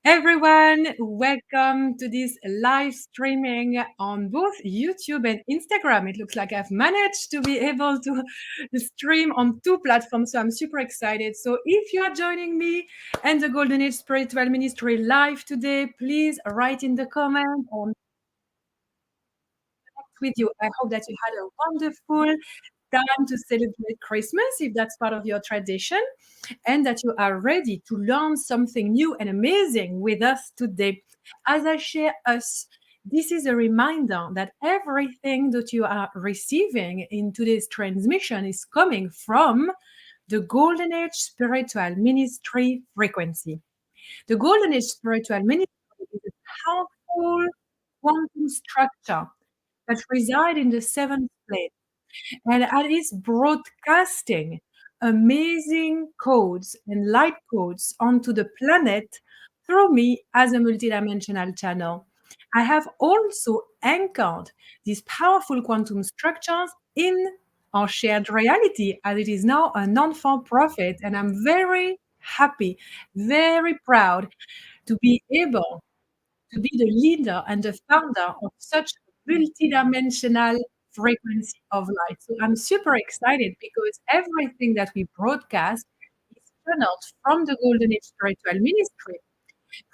Everyone, welcome to this live streaming on both YouTube and Instagram. It looks like I've managed to be able to stream on two platforms, so I'm super excited. So if you are joining me and the Golden Age Spiritual Ministry live today, please write in the comment or with you. I hope that you had a wonderful time to celebrate Christmas, if that's part of your tradition, and that you are ready to learn something new and amazing with us today. As I share us, this is a reminder that everything that you are receiving in today's transmission is coming from the Golden Age Spiritual Ministry frequency. The Golden Age Spiritual Ministry is a powerful quantum structure that reside in the seventh plane, and it is broadcasting amazing codes and light codes onto the planet through me as a multidimensional channel. I have also anchored these powerful quantum structures in our shared reality, as it is now a non-for-profit, and I'm very happy, very proud to be able to be the leader and the founder of such a multidimensional frequency of light. So I'm super excited because everything that we broadcast is channeled from the Golden Age Spiritual Ministry,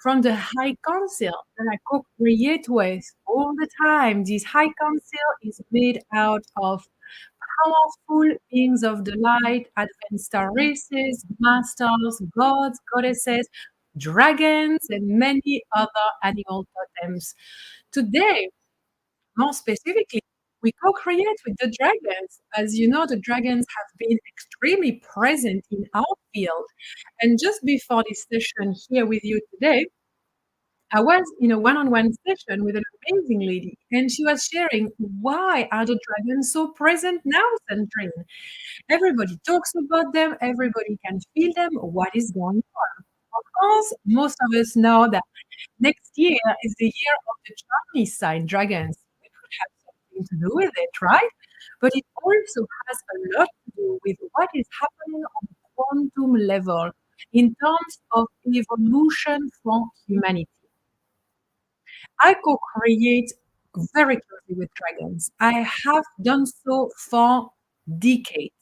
from the High Council that I co-create with all the time. This High Council is made out of powerful beings of the light, advanced star races, masters, gods, goddesses, dragons, and many other animal totems. Today, more specifically, we co-create with the dragons. As you know, the dragons have been extremely present in our field. And just before this session here with you today, I was in a one-on-one session with an amazing lady, and she was sharing, why are the dragons so present now, Sandrine? Everybody talks about them, everybody can feel them. What is going on? Of course, most of us know that next year is the year of the Chinese sign dragons. It could have something to do with it, right? But it also has a lot to do with what is happening on a quantum level in terms of evolution for humanity. I co-create very closely with dragons. I have done so for decades.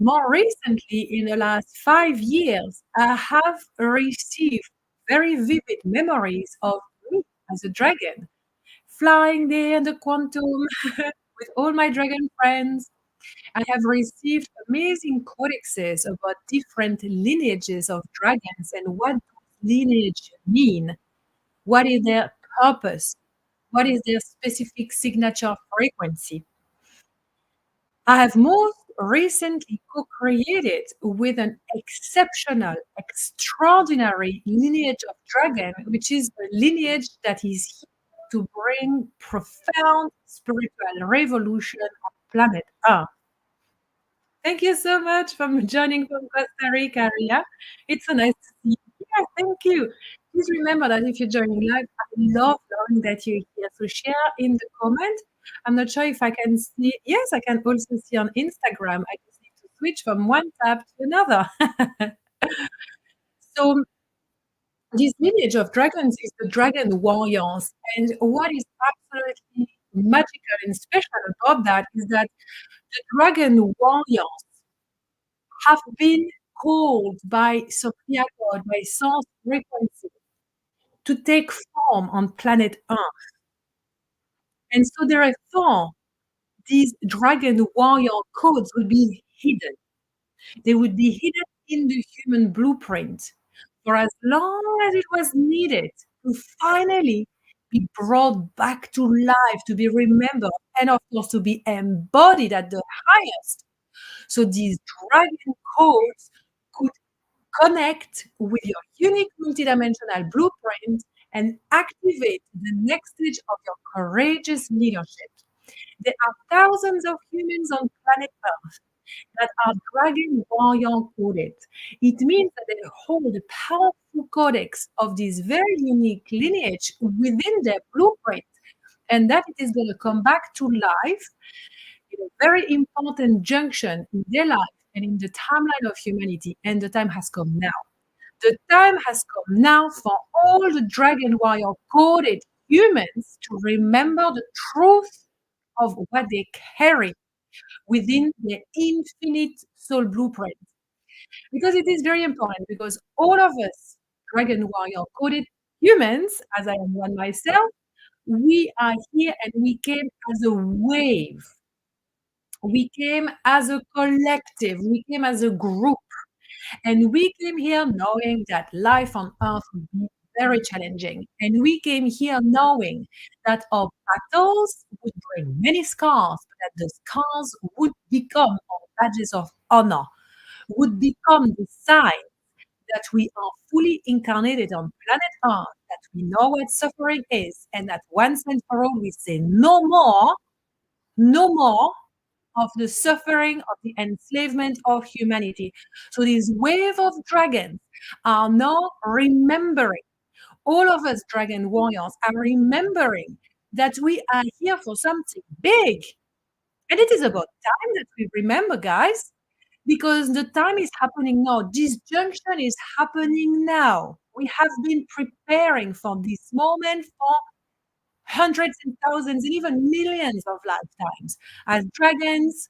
More recently, in the last 5 years, I have received very vivid memories of me as a dragon, flying there in the quantum with all my dragon friends. I have received amazing codexes about different lineages of dragons and what lineage mean. What is their purpose? What is their specific signature frequency? I have most recently co-created with an exceptional, extraordinary lineage of dragon, which is a lineage that is here to bring profound spiritual revolution on planet Earth. Thank you so much for joining from Costa Rica, Ria. It's so nice to see you. Yeah, thank you. Please remember that if you're joining live, I love knowing that you're here. So share in the comment. I'm not sure if I can see. Yes, I can also see on Instagram. I just need to switch from one tab to another. So this lineage of dragons is the dragon warriors. And what is absolutely magical and special about that is that the dragon warriors have been called by Sophia God, by source frequency, to take form on planet Earth. And so therefore, these dragon warrior codes would be hidden. They would be hidden in the human blueprint for as long as it was needed to finally be brought back to life, to be remembered, and of course to be embodied at the highest. So these dragon codes could connect with your unique multidimensional blueprint and activate the next stage of your courageous leadership. There are thousands of humans on planet Earth that are dragon warrior coded. It means that they hold a powerful codex of this very unique lineage within their blueprint, and that it is going to come back to life in a very important junction in their life and in the timeline of humanity. And the time has come now The time has come now for all the Dragon Warrior coded humans to remember the truth of what they carry within their infinite soul blueprint. Because it is very important, because all of us, Dragon Warrior coded humans, as I am one myself, we are here and we came as a wave. We came as a collective. We came as a group. And we came here knowing that life on earth would be very challenging. And we came here knowing that our battles would bring many scars, but that the scars would become our badges of honor, would become the sign that we are fully incarnated on planet Earth, that we know what suffering is, and that once and for all we say no more, no more of the suffering, of the enslavement of humanity. So these wave of dragons are now remembering, all of us dragon warriors are remembering that we are here for something big. And it is about time that we remember, guys, because the time is happening now. This junction is happening now. We have been preparing for this moment for hundreds and thousands and even millions of lifetimes as dragons,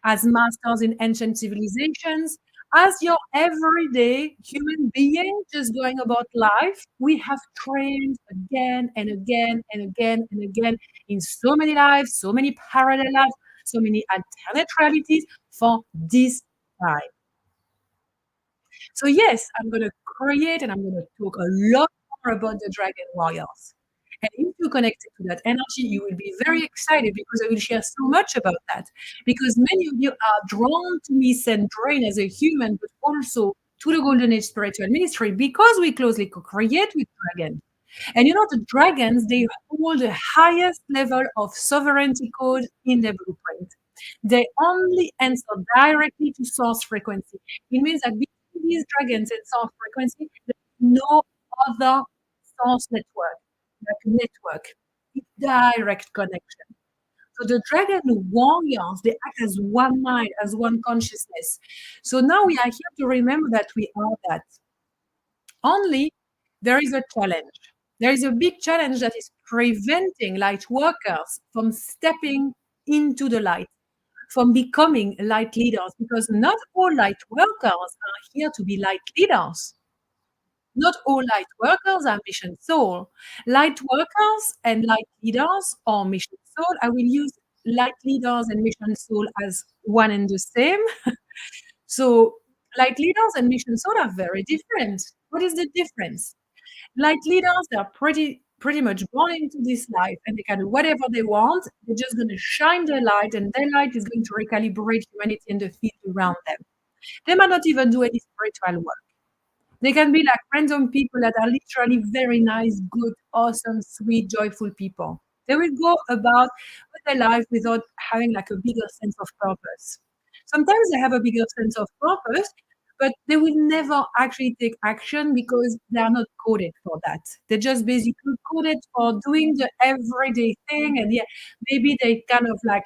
as masters in ancient civilizations, as your everyday human being just going about life. We have trained again and again and again and again in so many lives, so many parallel lives, so many alternate realities for this time. So yes, I'm going to create and I'm going to talk a lot more about the Dragon Warriors. And if you connected to that energy, you will be very excited because I will share so much about that. Because many of you are drawn to me, Sandrine, as a human, but also to the Golden Age Spiritual Ministry because we closely co-create with dragons. And you know, the dragons, they hold the highest level of sovereignty code in their blueprint. They only answer directly to source frequency. It means that between these dragons and source frequency, there's no other source network. It's direct connection. So the dragon warriors, they act as one mind, as one consciousness. So now we are here to remember that we are that. Only there is a challenge. There is a big challenge that is preventing light workers from stepping into the light, from becoming light leaders, because not all light workers are here to be light leaders. Not all light workers are mission soul. Light workers and light leaders are mission soul. I will use light leaders and mission soul as one and the same. So light leaders and mission soul are very different. What is the difference? Light leaders, they're pretty much born into this life and they can do whatever they want. They're just going to shine their light and their light is going to recalibrate humanity and the field around them. They might not even do any spiritual work. They can be like random people that are literally very nice, good, awesome, sweet, joyful people. They will go about with their life without having like a bigger sense of purpose. Sometimes they have a bigger sense of purpose, but they will never actually take action because they are not coded for that. They're just basically coded for doing the everyday thing. And yeah, maybe they kind of like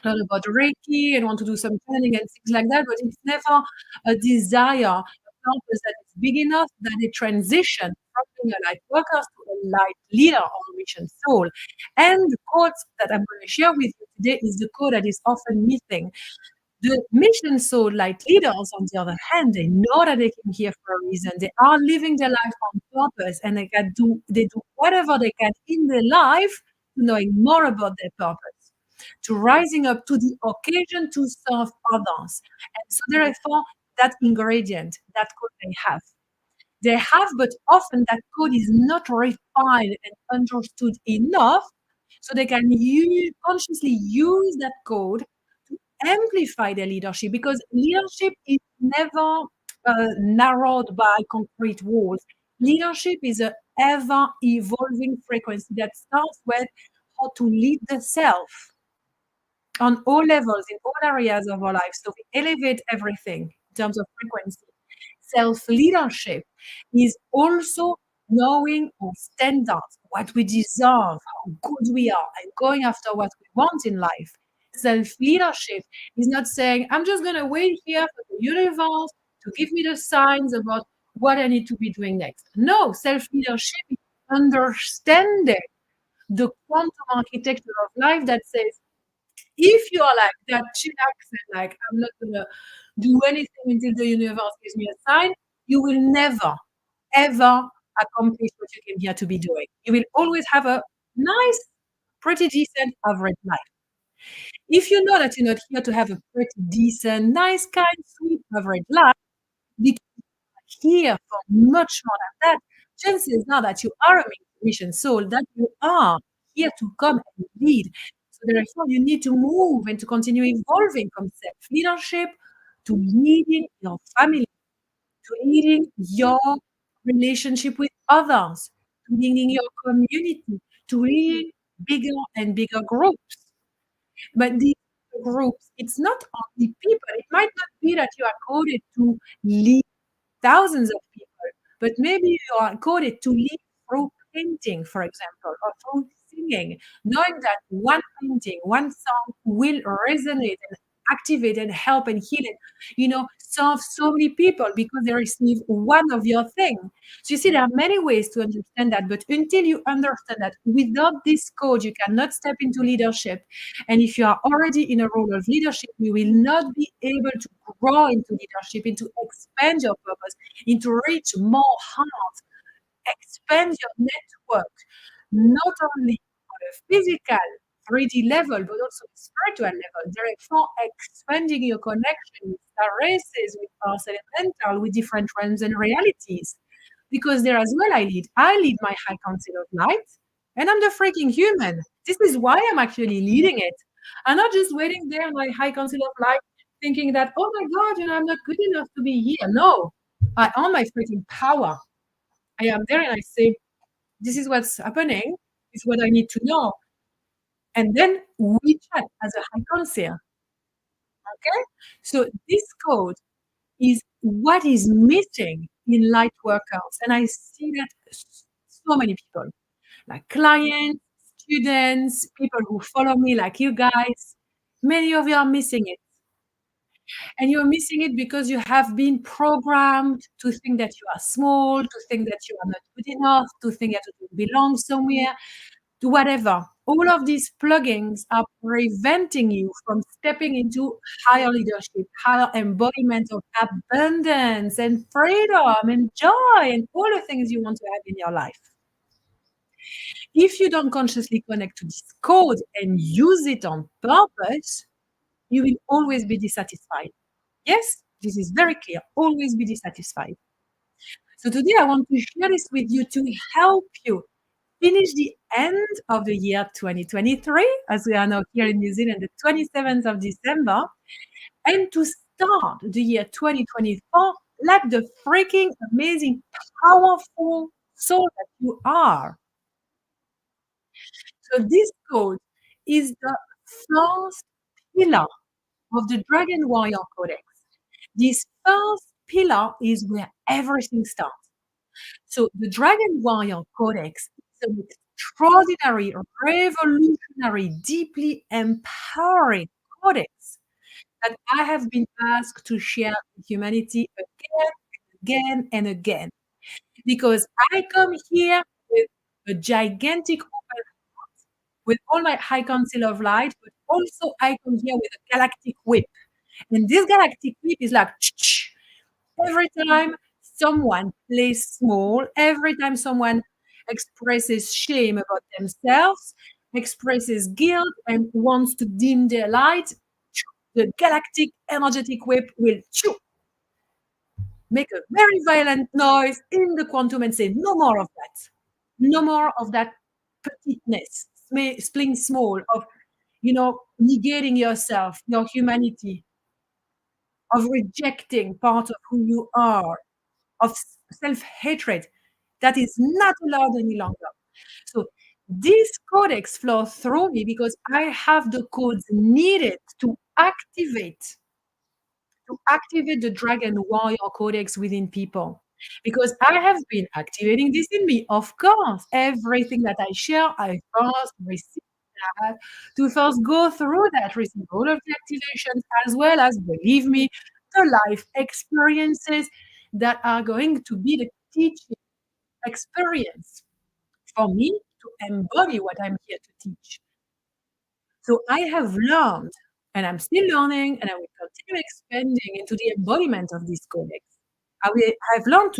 learn about Reiki and want to do some training and things like that, but it's never a desire, a purpose that is big enough that they transition from being a light worker to a light leader or mission soul. And the code that I'm going to share with you today is the code that is often missing. The mission soul light leaders, on the other hand, they know that they came here for a reason. They are living their life on purpose and they do whatever they can in their life to knowing more about their purpose, to rising up to the occasion to serve others. And so therefore, that ingredient, that code they have. They have, but often that code is not refined and understood enough so they can consciously use that code to amplify their leadership, because leadership is never narrowed by concrete walls. Leadership is an ever evolving frequency that starts with how to lead the self on all levels, in all areas of our lives. So we elevate everything in terms of frequency. Self-leadership is also knowing our standards, what we deserve, how good we are, and going after what we want in life. Self-leadership is not saying, I'm just going to wait here for the universe to give me the signs about what I need to be doing next. No, self-leadership is understanding the quantum architecture of life that says, if you are like that chillax and like, I'm not gonna do anything until the universe gives me a sign, you will never, ever accomplish what you came here to be doing. You will always have a nice, pretty decent average life. If you know that you're not here to have a pretty decent, nice, kind, sweet average life, because you're here for much more than that, chances are that you are a mission soul, that you are here to come and lead. So therefore, you need to move and to continue evolving from self-leadership to leading your family, to leading your relationship with others, to leading your community, to leading bigger and bigger groups. But these groups, it's not only people. It might not be that you are coded to lead thousands of people, but maybe you are coded to lead through painting, for example, or through singing, knowing that one painting, one song will resonate and activate and help and heal and, serve so many people because they receive one of your thing. So you see, there are many ways to understand that, but until you understand that without this code, you cannot step into leadership. And if you are already in a role of leadership, you will not be able to grow into leadership, into expand your purpose, into reach more hearts, expand your network, not only on a physical 3D level, but also spiritual level. Therefore, expanding your connection with star races, with Earth Elemental, with different realms and realities. Because there as well, I lead my high council of light, and I'm the freaking human. This is why I'm actually leading it. I'm not just waiting there in my high council of light, thinking that, oh my God, I'm not good enough to be here. No, I own my freaking power. I am there and I say, this is what's happening, this is what I need to know. And then we chat as a high council. Okay? So this code is what is missing in light workouts. And I see that so many people, like clients, students, people who follow me, like you guys, many of you are missing it. And you're missing it because you have been programmed to think that you are small, to think that you are not good enough, to think that you don't belong somewhere, to whatever. All of these plugins are preventing you from stepping into higher leadership, higher embodiment of abundance and freedom and joy and all the things you want to have in your life. If you don't consciously connect to this code and use it on purpose, you will always be dissatisfied. Yes, this is very clear. Always be dissatisfied. So today I want to share this with you to help you finish the end of the year 2023, as we are now here in New Zealand, the 27th of December, and to start the year 2024 like the freaking amazing, powerful soul that you are. So this code is the first pillar of the Dragon Warrior Codex. This first pillar is where everything starts. So the Dragon Warrior Codex is an extraordinary, revolutionary, deeply empowering codex that I have been asked to share with humanity again and again. Because I come here with a gigantic open heart, with all my high council of light, but also I come here with a galactic whip. And this galactic whip is like, every time someone plays small, every time someone expresses shame about themselves, expresses guilt, and wants to dim their light, the galactic energetic whip will make a very violent noise in the quantum and say, no more of that. No more of that petiteness, playing small, of, negating yourself, your humanity, of rejecting part of who you are, of self-hatred that is not allowed any longer. So this codex flows through me because I have the codes needed to activate the Dragon Warrior Codex within people. Because I have been activating this in me. Of course, everything that I share, I first receive that, to first go through that, receive all of the activations, as well as, believe me, the life experiences. that are going to be the teaching experience for me to embody what I'm here to teach. So I have learned, and I'm still learning, and I will continue expanding into the embodiment of this codex. I've learned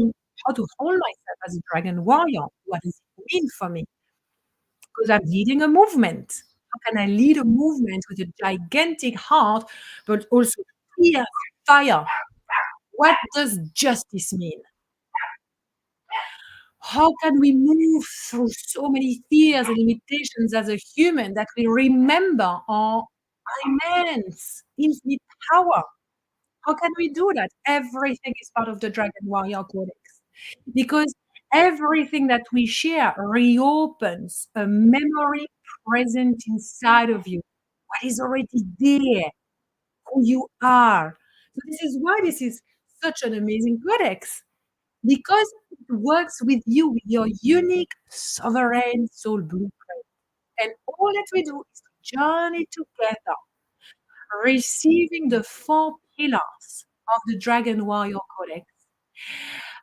how to hold myself as a dragon warrior. What does it mean for me? Because I'm leading a movement. How can I lead a movement with a gigantic heart, but also fierce fire? What does justice mean? How can we move through so many fears and limitations as a human that we remember our immense, infinite power? How can we do that? Everything is part of the Dragon Warrior Codex. Because everything that we share reopens a memory present inside of you, what is already there, who you are. So this is why this is such an amazing codex, because it works with you, with your unique sovereign soul blueprint. And all that we do is to journey together, receiving the four pillars of the Dragon Warrior Codex.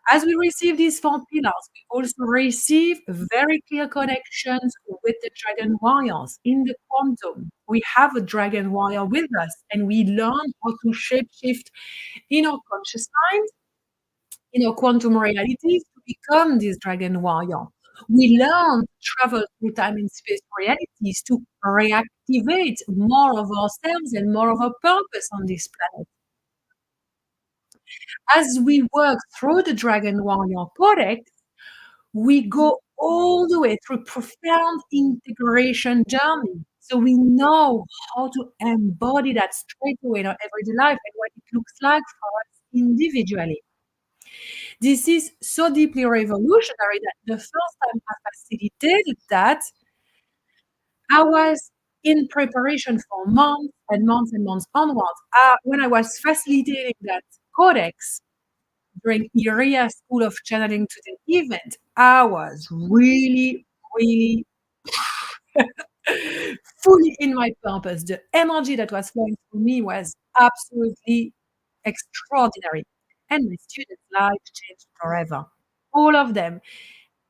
As we receive these four pillars, we also receive very clear connections with the Dragon Warriors. In the quantum, we have a Dragon Warrior with us, and we learn how to shapeshift in our conscious mind, in our quantum realities, to become this Dragon Warrior. We learn to travel through time and space realities to reactivate more of ourselves and more of our purpose on this planet. As we work through the Dragon Warrior Codex, we go all the way through profound integration journey. So we know how to embody that straight away in our everyday life and what it looks like for us individually. This is so deeply revolutionary that the first time I facilitated that, I was in preparation for months and months and months onwards. When I was facilitating that codex during IRIA School of Channeling Today event, I was really, really fully in my purpose. The energy that was flowing through me was absolutely extraordinary. And my students' lives changed forever. All of them.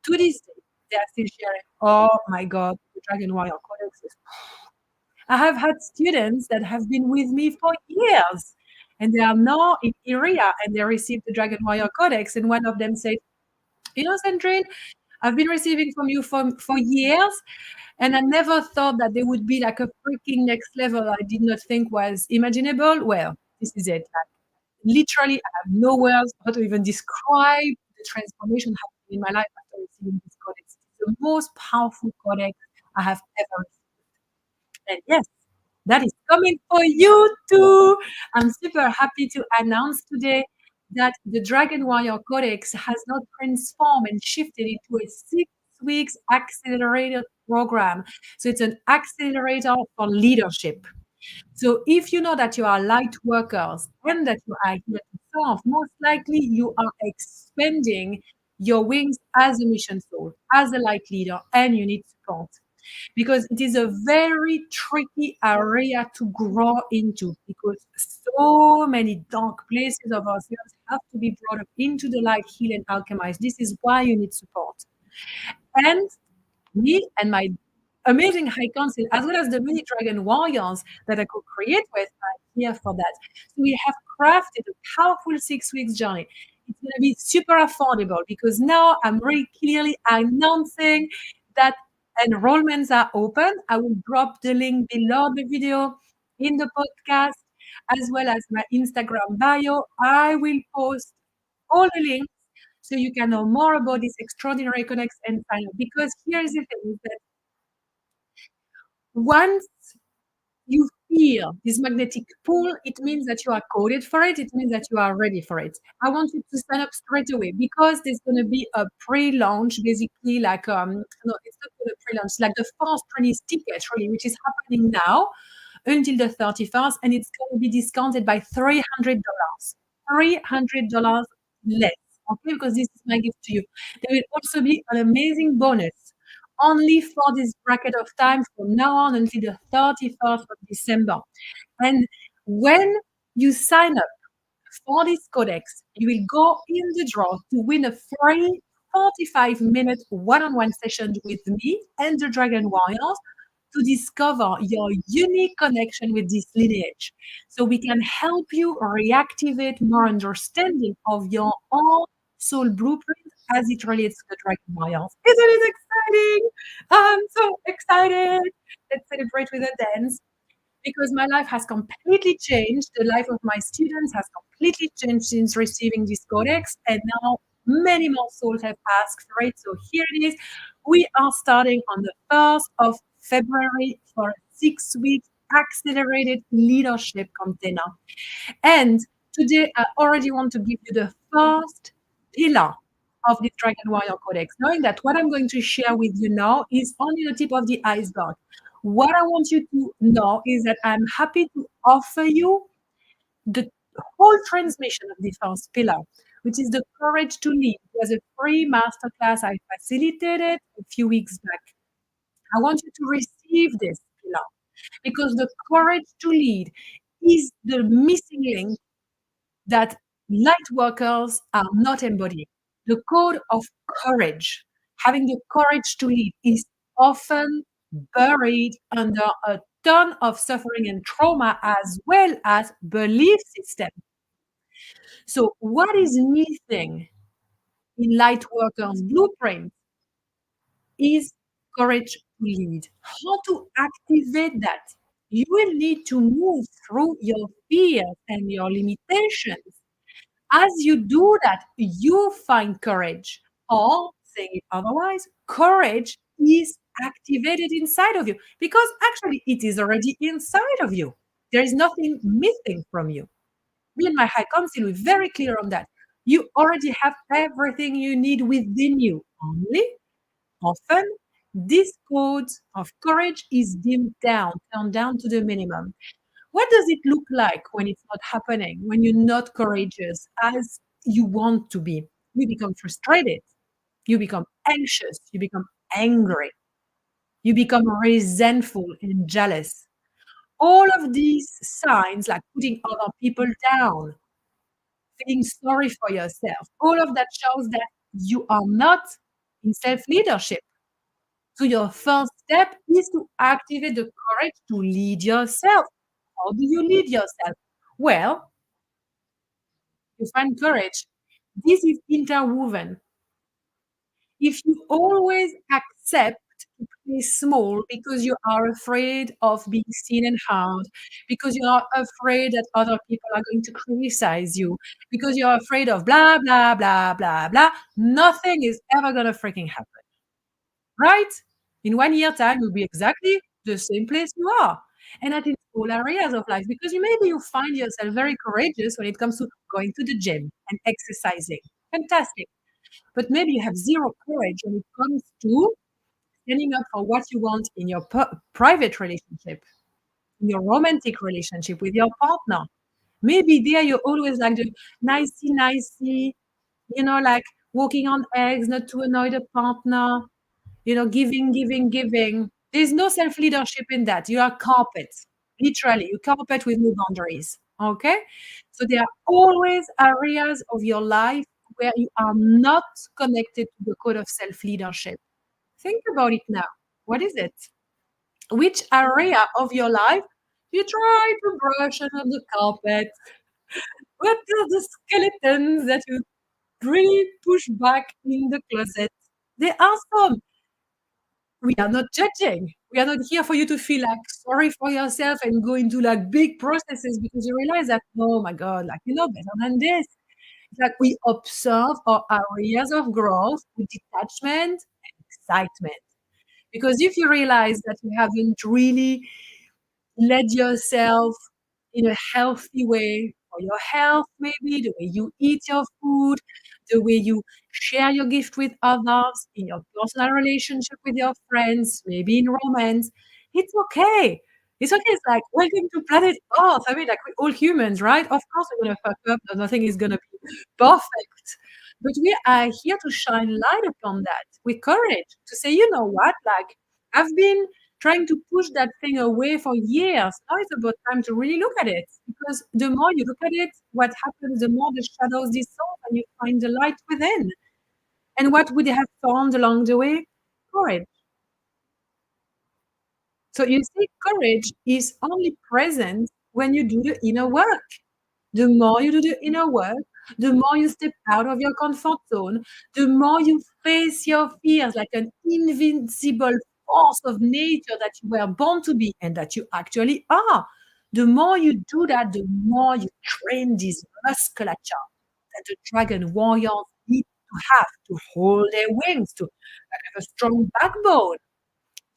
To this day, they are still sharing, oh my God, the Dragon Warrior Codex is. I have had students that have been with me for years, and they are now in area and they received the Dragon Warrior Codex. And one of them said, Sandrine, I've been receiving from you for years, and I never thought that there would be like a freaking next level I did not think was imaginable. Well, this is it. Like, literally, I have no words how to even describe the transformation happening in my life after receiving this codex. It's the most powerful codex I have ever received. And yes, that is coming for you too. I'm super happy to announce today that the Dragon Warrior Codex has now transformed and shifted into a 6 weeks accelerated program. So it's an accelerator for leadership. So if you know that you are light workers and that you are here to serve, most likely you are expanding your wings as a mission soul, as a light leader, and you need support because it is a very tricky area to grow into because so many dark places of ourselves have to be brought up into the light, heal, and alchemize. This is why you need support. And me and my amazing high council, as well as the mini dragon warriors that I could create with, are here for that. So we have crafted a powerful 6 weeks journey. It's going to be super affordable because now I'm really clearly announcing that enrollments are open. I will drop the link below the video in the podcast, as well as my Instagram bio. I will post all the links so you can know more about this extraordinary connects and sign up. Because here's the thing is that once you feel this magnetic pull, it means that you are coded for it. It means that you are ready for it. I want you to sign up straight away because there's going to be a pre-launch, basically like no, it's not going to pre-launch, like the first release ticket, really, which is happening now until the 31st, and it's going to be discounted by $300, $300 less. Okay, because this is my gift to you. There will also be an amazing bonus only for this bracket of time from now on until the 31st of December. And when you sign up For this codex, you will go in the draw to win a free 45-minute one-on-one session with me and the Dragon Warriors to discover your unique connection with this lineage. So we can help you reactivate more understanding of your own soul blueprint as it relates to the Dragon Warriors. Isn't it exciting? I'm so excited. Let's celebrate with a dance because my life has completely changed. The life of my students has completely changed since receiving this codex, and now many more souls have asked for it. So here it is. We are starting on the 1st of February for a 6 week accelerated leadership container. And today, I already want to give you the first pillar of the Dragon Warrior Codex, knowing that what I'm going to share with you now is only the tip of the iceberg. What I want you to know is that I'm happy to offer you the whole transmission of the first pillar, which is the courage to lead. It was a free masterclass I facilitated a few weeks back. I want you to receive this pillar because the courage to lead is the missing link that light workers are not embodying. The code of courage, having the courage to lead, is often buried under a ton of suffering and trauma as well as belief system. So, what is missing in light workers' blueprint is courage to lead. How to activate that? You will need to move through your fears and your limitations. As you do that, you find courage, or saying it otherwise, courage is activated inside of you because actually it is already inside of you. There is nothing missing from you. Me and my high council, we're very clear on that. You already have everything you need within you. Only often this code of courage is dimmed down, turned down to the minimum. What does it look like when it's not happening, when you're not courageous as you want to be? You become frustrated, you become anxious, you become angry, you become resentful and jealous. All of these signs, like putting other people down, feeling sorry for yourself, all of that shows that you are not in self leadership. So, your first step is to activate the courage to lead yourself. How do you lead yourself? Well, you find courage. This is interwoven. If you always accept to play small because you are afraid of being seen and heard, because you are afraid that other people are going to criticize you, because you're afraid of blah, blah, blah, blah, blah, nothing is ever going to freaking happen, right? In 1 year time, you'll be exactly the same place you are. And that in all areas of life, because maybe you find yourself very courageous when it comes to going to the gym and exercising. Fantastic. But maybe you have zero courage when it comes to standing up for what you want in your private relationship, in your romantic relationship with your partner. Maybe there you're always like the nicey, nicey, like walking on eggs, not to annoy the partner, giving, giving, giving. There's no self leadership in that. You are carpet, literally. You carpet with no boundaries. Okay. So there are always areas of your life where you are not connected to the code of self leadership. Think about it now. What is it? Which area of your life you try to brush under the carpet? What are the skeletons that you really push back in the closet? There are some. We are not judging. We are not here for you to feel like sorry for yourself and go into like big processes because you realize that, oh my God, like, better than this. It's like we observe our areas of growth with detachment and excitement. Because if you realize that you haven't really led yourself in a healthy way for your health, maybe the way you eat your food, the way you share your gift with others, in your personal relationship with your friends, maybe in romance. It's okay. It's okay. It's like, welcome to planet Earth. I mean, like we're all humans, right? Of course, we're going to fuck up. Nothing is going to be perfect. But we are here to shine light upon that with courage to say, you know what? Like, I've been trying to push that thing away for years. Now it's about time to really look at it, because the more you look at it, what happens, the more the shadows dissolve and you find the light within. And what would they have found along the way? Courage. So you see, courage is only present when you do the inner work. The more you do the inner work, the more you step out of your comfort zone, the more you face your fears like an invincible force of nature that you were born to be and that you actually are. The more you do that, the more you train this musculature that the dragon warriors need to have to hold their wings, to like, have a strong backbone.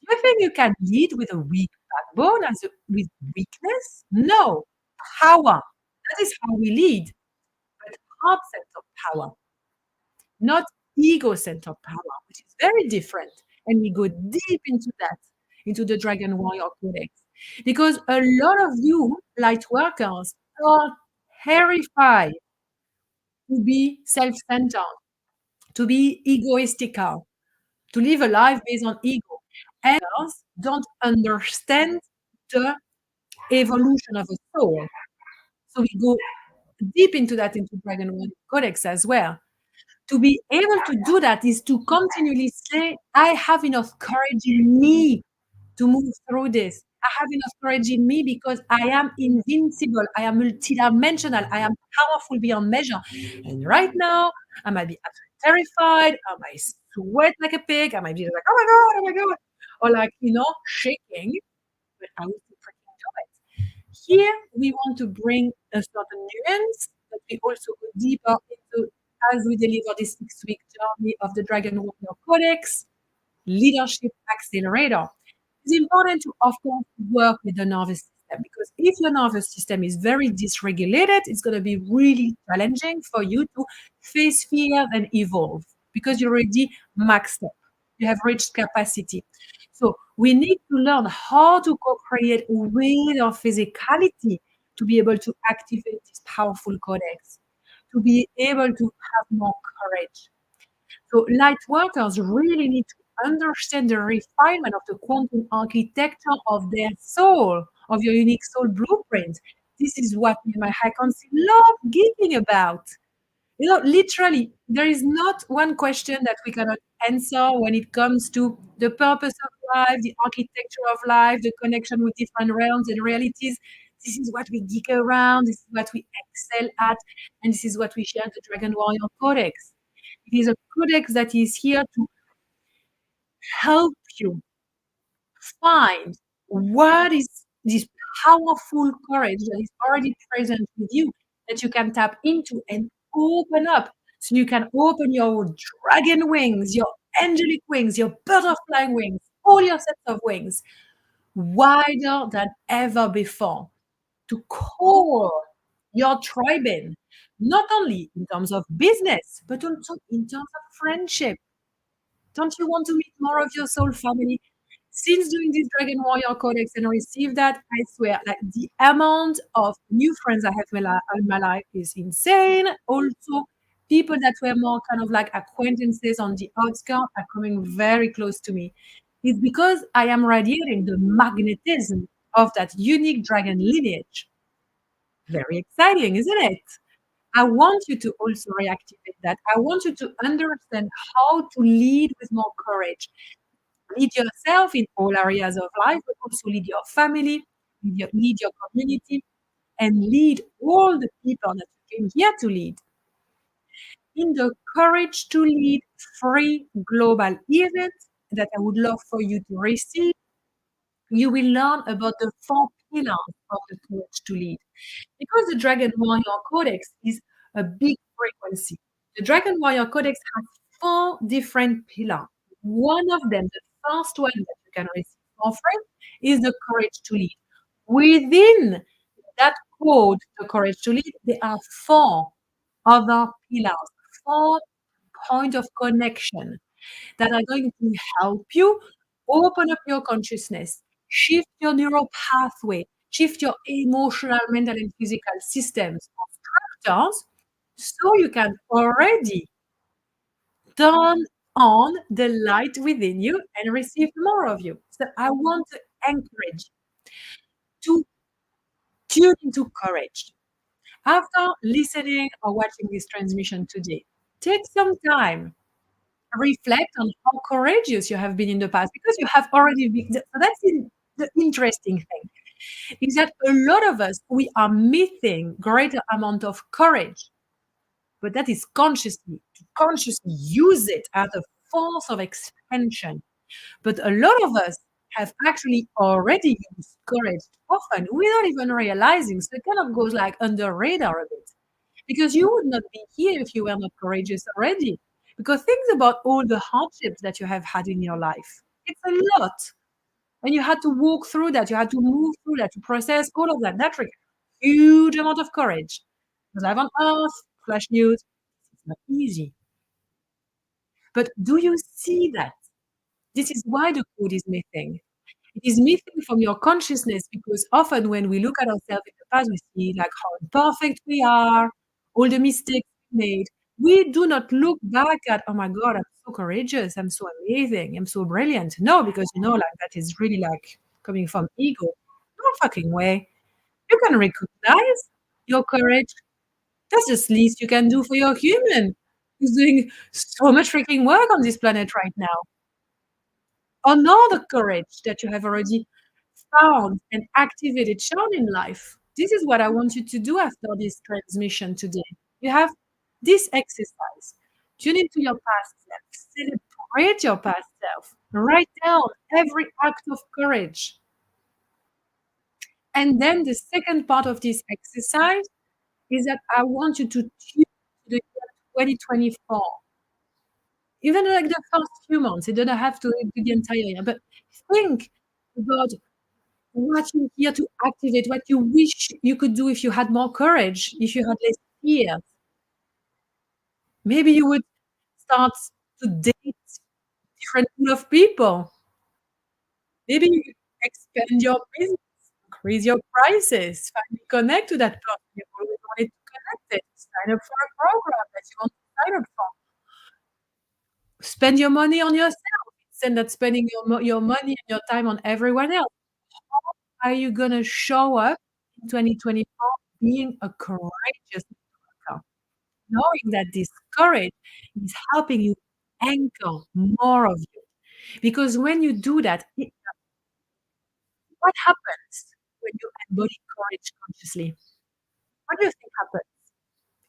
Do you think you can lead with a weak backbone as with weakness? No. Power. That is how we lead, but heart-centered power, not ego-centered power, which is very different. And we go deep into that, into the Dragon Warrior Codex. Because a lot of you, light workers, are terrified to be self-centered, to be egoistical, to live a life based on ego. And others don't understand the evolution of a soul. So we go deep into that into Dragon Warrior Codex as well. To be able to do that is to continually say, I have enough courage in me to move through this. I have enough courage in me because I am invincible. I am multidimensional. I am powerful beyond measure. And right now, I might be absolutely terrified. I might sweat like a pig. I might be like, oh my God, oh my God. Or like, shaking, but I will still freaking do it. Here, we want to bring a certain nuance that we also go deeper into as we deliver this 6-week journey of the Dragon Warrior Codex Leadership Accelerator. It's important to, of course, work with the nervous system, because if your nervous system is very dysregulated, it's going to be really challenging for you to face fear and evolve because you're already maxed up. You have reached capacity. So we need to learn how to co-create with our physicality to be able to activate this powerful codex, to be able to have more courage. So light workers really need to understand the refinement of the quantum architecture of their soul, of your unique soul blueprint. This is what me and my high council love geeking about. Literally, there is not one question that we cannot answer when it comes to the purpose of life, the architecture of life, the connection with different realms and realities. This is what we geek around, this is what we excel at, and this is what we share the Dragon Warrior Codex. It is a codex that is here to help you find what is this powerful courage that is already present with you that you can tap into and open up. So you can open your dragon wings, your angelic wings, your butterfly wings, all your sets of wings wider than ever before to call your tribe in, not only in terms of business, but also in terms of friendship. Don't you want to meet more of your soul family? Since doing this Dragon Warrior Codex and receive that, I swear, like the amount of new friends I have in my life is insane. Also, people that were more kind of like acquaintances on the outskirts are coming very close to me. It's because I am radiating the magnetism of that unique dragon lineage. Very exciting, isn't it? I want you to also reactivate that. I want you to understand how to lead with more courage. Lead yourself in all areas of life, but also lead your family, lead your community, and lead all the people that you came here to lead. In the Courage to Lead free global event that I would love for you to receive, you will learn about the 4 pillars of the Courage to Lead. Because the Dragon Warrior Codex is a big frequency, the Dragon Warrior Codex has 4 different pillars. One of them, the first one that you can receive for free, is the Courage to Lead. Within that code, the Courage to Lead, there are 4 other pillars, 4 points of connection that are going to help you open up your consciousness, shift your neural pathway, shift your emotional, mental, and physical systems or structures so you can already turn on the light within you and receive more of you. So I want to encourage to tune into courage. After listening or watching this transmission today, take some time, reflect on how courageous you have been in the past because you have already been. So that's the interesting thing is that a lot of us, we are missing greater amount of courage, but that is consciously, to consciously use it as a force of expansion. But a lot of us have actually already used courage often without even realizing. So it kind of goes like under radar a bit. Because you would not be here if you were not courageous already. Because think about all the hardships that you have had in your life. It's a lot. And you had to walk through that, you had to move through that, to process all of that. That requires huge amount of courage. Because life on earth, flash news, it's not easy. But do you see that? This is why the code is missing. It is missing from your consciousness because often when we look at ourselves in the past, we see like how imperfect we are, all the mistakes we made. We do not look back at, oh my God, I'm so courageous, I'm so amazing, I'm so brilliant. No, because like that is really like coming from ego. No fucking way. You can recognize your courage. That's the least you can do for your human who's doing so much freaking work on this planet right now. Another courage that you have already found and activated shown in life. This is what I want you to do after this transmission today. You have this exercise. Tune into your past self. Celebrate your past self. Write down every act of courage. And then the second part of this exercise is that I want you to tune to the year 2024. Even like the first few months, it doesn't have to be the entire year, but think about what you here to activate, what you wish you could do if you had more courage, if you had less fear. Maybe you would start to date different pool of people. Maybe you could expand your business, increase your prices, finally connect to that person you always wanted to connect it, sign up for a program that you want to sign up for. Spend your money on yourself instead of spending your money and your time on everyone else. How are you gonna show up in 2024 being a courageous worker? Knowing that this courage is helping you anchor more of you. Because when you do that, what happens when you embody courage consciously? What do you think happens?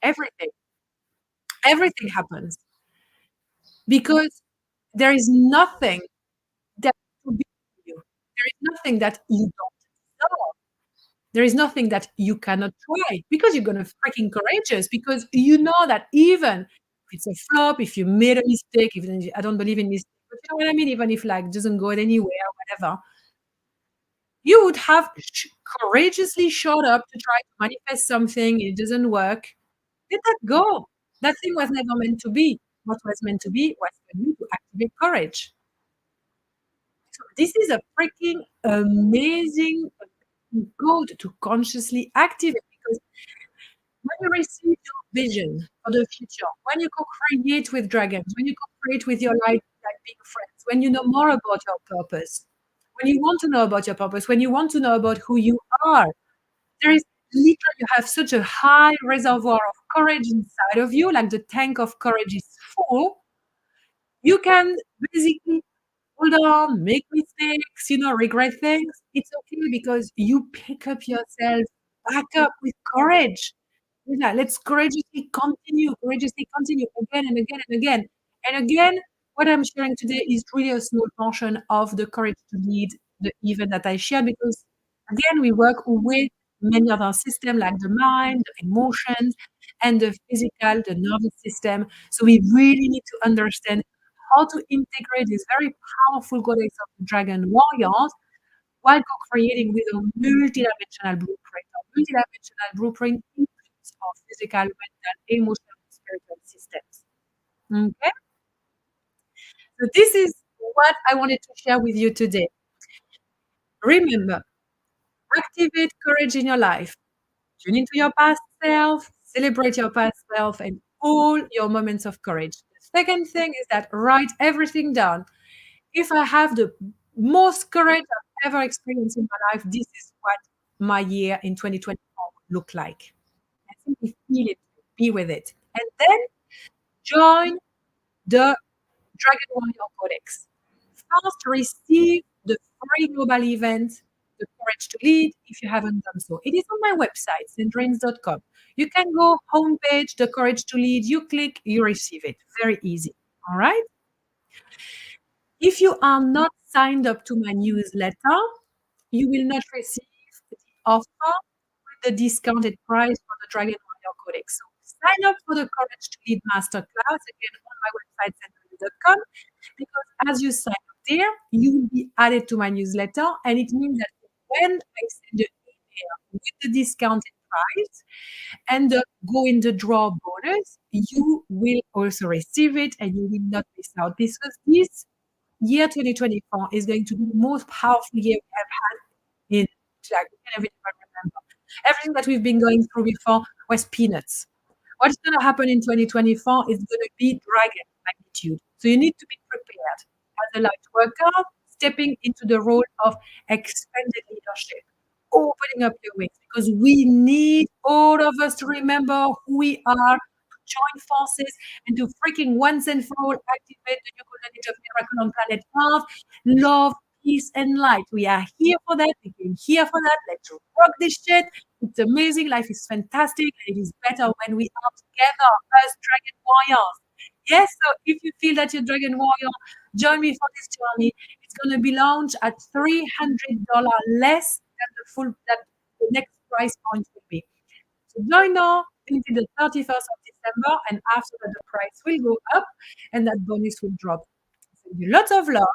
Everything. Everything happens. Because there is nothing that to be you. There is nothing that you don't know. There is nothing that you cannot try because you're gonna freaking courageous because you know that even if it's a flop, if you made a mistake, even if I don't believe in mistakes, but you know what I mean? Even if like doesn't go anywhere or whatever, you would have courageously showed up to try to manifest something, it doesn't work. Let that go. That thing was never meant to be. What was meant to be was for you to activate courage. So this is a freaking amazing code to consciously activate because when you receive your vision for the future, when you co-create with dragons, when you co-create with your light like being friends, when you know more about your purpose, when you want to know about your purpose, when you want to know about who you are, there is literally you have such a high reservoir of courage inside of you, like the tank of courage is full. You can basically hold on, make mistakes, regret things. It's okay because you pick up yourself back up with courage. Yeah, let's courageously continue again and again and again. And again, what I'm sharing today is really a small portion of the courage to lead the event that I share because again, we work with many other systems like the mind, the emotions, and the physical, the nervous system. So we really need to understand how to integrate these very powerful codex of the dragon warriors while co-creating with a multidimensional blueprint. A multidimensional blueprint includes our physical, mental, emotional, and spiritual systems. Okay? So this is what I wanted to share with you today. Remember, activate courage in your life. Tune into your past self, celebrate your past self, and all your moments of courage. The Second thing is that write everything down. If I have the most courage I've ever experienced in my life, this is what my year in 2024 would look like. I simply feel it, be with it. And then join the Dragon Warrior Codex. First, receive the free global event, The Courage to Lead, if you haven't done so. It is on my website, sandrines.com. You can go homepage, The Courage to Lead, you click, you receive it. Very easy. All right. If you are not signed up to my newsletter, you will not receive the offer with the discounted price for the Dragon Warrior Codex. So sign up for the Courage to Lead Masterclass again on my website, sandrines.com, because as you sign up there, you will be added to my newsletter, and it means that when I send the email with the discounted price and the go in the draw bonus, you will also receive it and you will not miss out, because this year 2024 is going to be the most powerful year we have had in, like, we can even remember. Everything that we've been going through before was peanuts. What's going to happen in 2024 is going to be dragon magnitude. So you need to be prepared as a light worker, stepping into the role of expanded leadership, opening up your wings, because we need all of us to remember who we are, to join forces, and to freaking once and for all activate the new lineage of miracle on planet Earth. Love, peace, and light. We are here for that. We came here for that. Let's rock this shit. It's amazing. Life is fantastic. And it is better when we are together as Dragon Warriors. Yes, so if you feel that you're Dragon Warrior, join me for this journey. It's going to be launched at $300 less than the next price point will be. So join now until the 31st of December, and after that, the price will go up and that bonus will drop. Send you lots of love.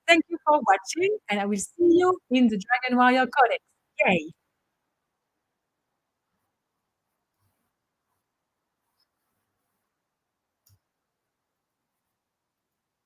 Thank you for watching, and I will see you in the Dragon Warrior Codex. Yay!